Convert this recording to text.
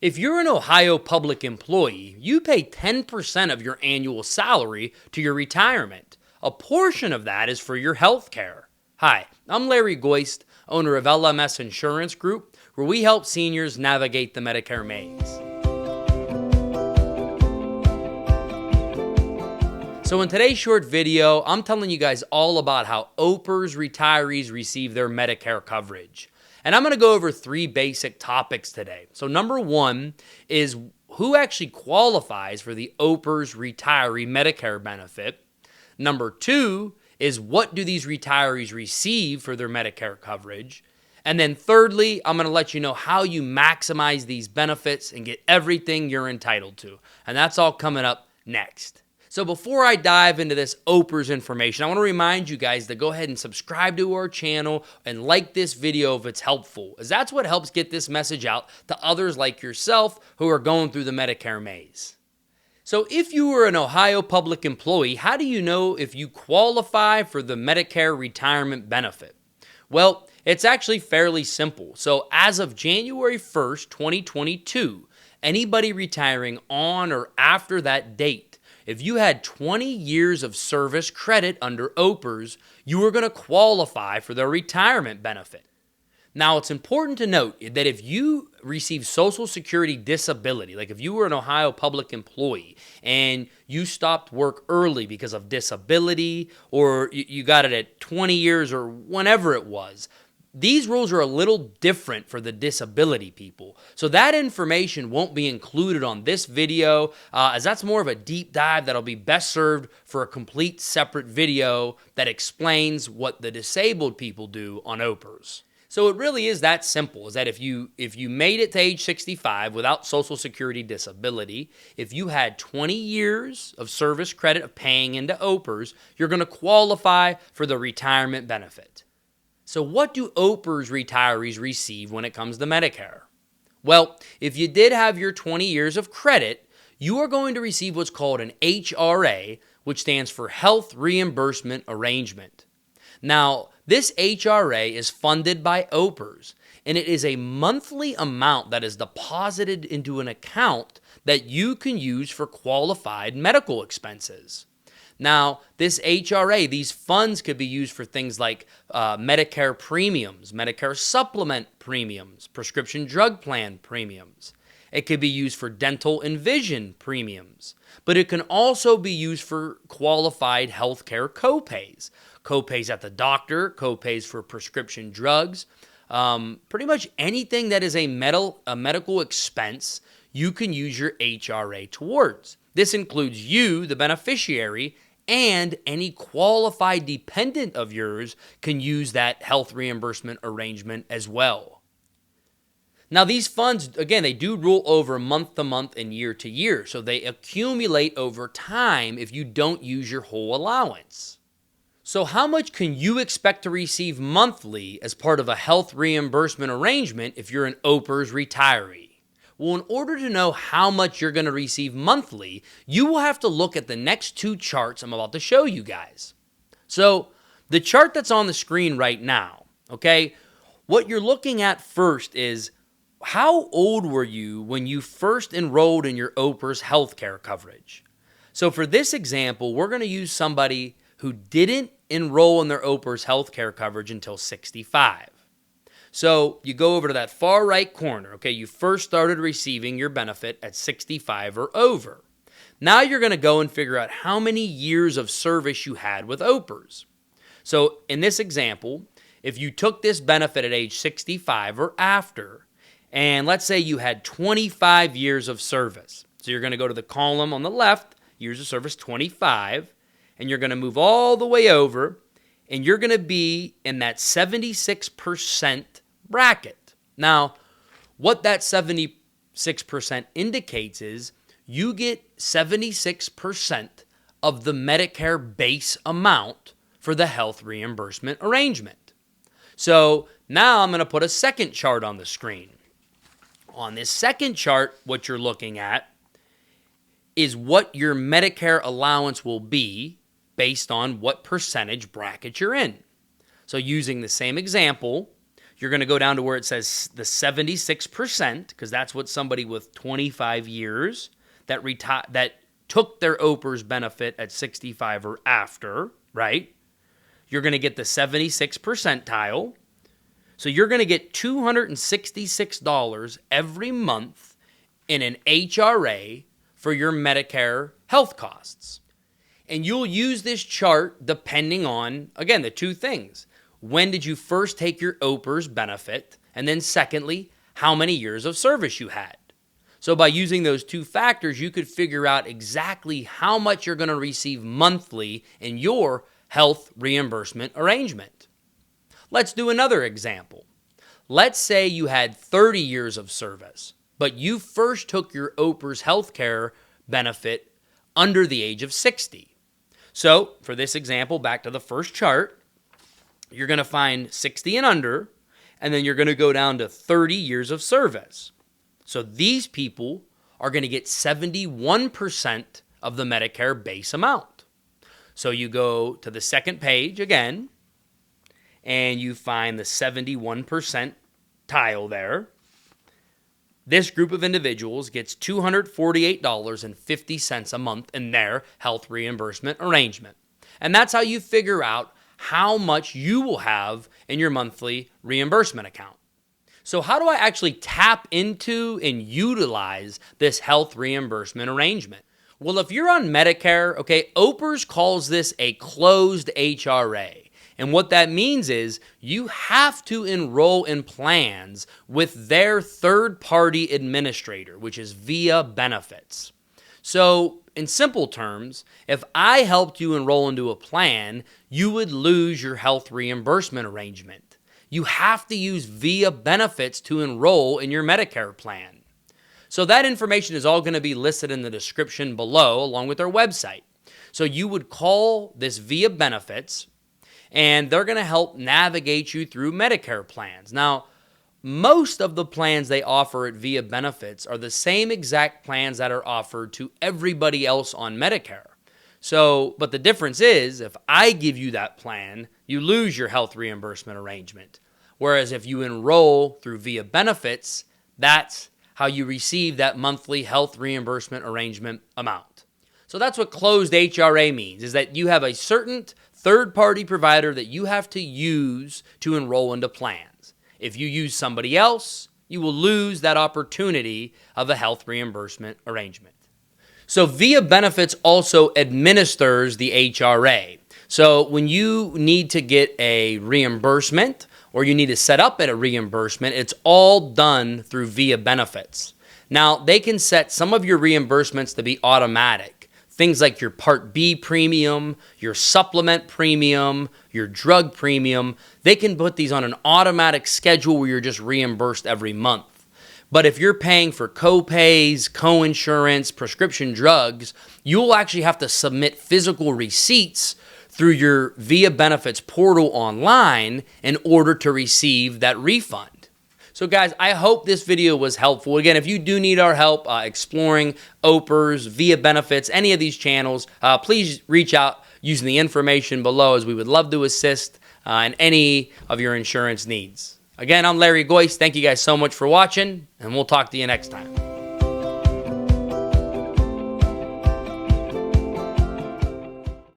If you're an Ohio public employee, you pay 10% of your annual salary to your retirement. A portion of that is for your health care. Hi, I'm Larry Goist, owner of LMS Insurance Group, where we help seniors navigate the Medicare maze. So in today's short video, I'm telling you guys all about how OPERS retirees receive their Medicare coverage. And I'm going to go over three basic topics today. So number one is who actually qualifies for the OPERS retiree Medicare benefit. Number two is what do these retirees receive for their Medicare coverage. And then thirdly, I'm going to let you know how you maximize these benefits and get everything you're entitled to. And that's all coming up next. So before I dive into this OPERS information, I want to remind you guys to go ahead and subscribe to our channel and like this video if it's helpful, as that's what helps get this message out to others like yourself who are going through the Medicare maze. So if you were an Ohio public employee, how do you know if you qualify for the Medicare retirement benefit? Well, it's actually fairly simple. So as of January 1st, 2022, anybody retiring on or after that date, if you had 20 years of service credit under OPERS, you were going to qualify for their retirement benefit. Now, it's important to note that if you receive Social Security disability, like if you were an Ohio public employee and you stopped work early because of disability, or you got it at 20 years or whenever it was, these rules are a little different for the disability people. So that information won't be included on this video, as that's more of a deep dive that'll be best served for a complete separate video that explains what the disabled people do on OPERS. So it really is that simple, is that if you made it to age 65 without Social Security disability, if you had 20 years of service credit of paying into OPERS, you're going to qualify for the retirement benefit. So what do OPERS retirees receive when it comes to Medicare? Well, if you did have your 20 years of credit, you are going to receive what's called an HRA, which stands for Health Reimbursement Arrangement. Now, this HRA is funded by OPERS, and it is a monthly amount that is deposited into an account that you can use for qualified medical expenses. Now, this HRA, these funds could be used for things like Medicare premiums, Medicare supplement premiums, prescription drug plan premiums. It could be used for dental and vision premiums, but it can also be used for qualified healthcare copays. Copays at the doctor, copays for prescription drugs, pretty much anything that is a medical expense, you can use your HRA towards. This includes you, the beneficiary, and any qualified dependent of yours can use that health reimbursement arrangement as well. Now, these funds, again, they do roll over month to month and year to year, so they accumulate over time if you don't use your whole allowance. So how much can you expect to receive monthly as part of a health reimbursement arrangement if you're an OPERS retiree? Well, in order to know how much you're going to receive monthly, you will have to look at the next two charts I'm about to show you guys. So the chart that's on the screen right now, okay, what you're looking at first is how old were you when you first enrolled in your OPERS healthcare coverage? So for this example, we're going to use somebody who didn't enroll in their OPERS healthcare coverage until 65. So you go over to that far right corner, okay? You first started receiving your benefit at 65 or over. Now you're going to go and figure out how many years of service you had with OPERS. So in this example, if you took this benefit at age 65 or after, and let's say you had 25 years of service. So you're going to go to the column on the left, years of service 25, and you're going to move all the way over, and you're going to be in that 76% bracket. Now, what that 76% indicates is you get 76% of the Medicare base amount for the health reimbursement arrangement. So now I'm going to put a second chart on the screen. On this second chart, what you're looking at is what your Medicare allowance will be based on what percentage bracket you're in. So using the same example, You're going to go down to where it says the 76%, because that's what somebody with 25 years that took their OPERS benefit at 65 or after, right? You're going to get the 76 percentile. So you're going to get $266 every month in an HRA for your Medicare health costs. And you'll use this chart depending on, again, the two things. When did you first take your OPERS benefit? And then secondly, how many years of service you had. So by using those two factors, you could figure out exactly how much you're going to receive monthly in your health reimbursement arrangement. Let's do another example. Let's say you had 30 years of service, but you first took your OPERS healthcare benefit under the age of 60. So for this example, back to the first chart, you're going to find 60 and under, and then you're going to go down to 30 years of service. So these people are going to get 71% of the Medicare base amount. So you go to the second page again, and you find the 71% tile there. This group of individuals gets $248.50 a month in their health reimbursement arrangement. And that's how you figure out how much you will have in your monthly reimbursement account. So how do I actually tap into and utilize this health reimbursement arrangement? Well, if you're on Medicare, okay, OPERS calls this a closed HRA. And what that means is you have to enroll in plans with their third-party administrator, which is via benefits. So in simple terms, if I helped you enroll into a plan, you would lose your health reimbursement arrangement. You have to use via benefits to enroll in your Medicare plan. So that information is all going to be listed in the description below along with our website. So you would call this via benefits, and they're going to help navigate you through Medicare plans. Now, most of the plans they offer at Via Benefits are the same exact plans that are offered to everybody else on Medicare. So, but the difference is, if I give you that plan, you lose your health reimbursement arrangement. Whereas if you enroll through Via Benefits, that's how you receive that monthly health reimbursement arrangement amount. So that's what closed HRA means, is that you have a certain third-party provider that you have to use to enroll into plans. If you use somebody else, you will lose that opportunity of a health reimbursement arrangement. So Via Benefits also administers the HRA. So when you need to get a reimbursement or you need to set up at a reimbursement, it's all done through Via Benefits. Now, they can set some of your reimbursements to be automatic. Things like your Part B premium, your supplement premium, your drug premium, they can put these on an automatic schedule where you're just reimbursed every month. But if you're paying for co-pays, co-insurance, prescription drugs, you'll actually have to submit physical receipts through your Via Benefits portal online in order to receive that refund. So guys, I hope this video was helpful. Again, if you do need our help exploring OPERS, Via Benefits, any of these channels, please reach out using the information below, as we would love to assist in any of your insurance needs. Again, I'm Larry Goyce. Thank you guys so much for watching, and we'll talk to you next time.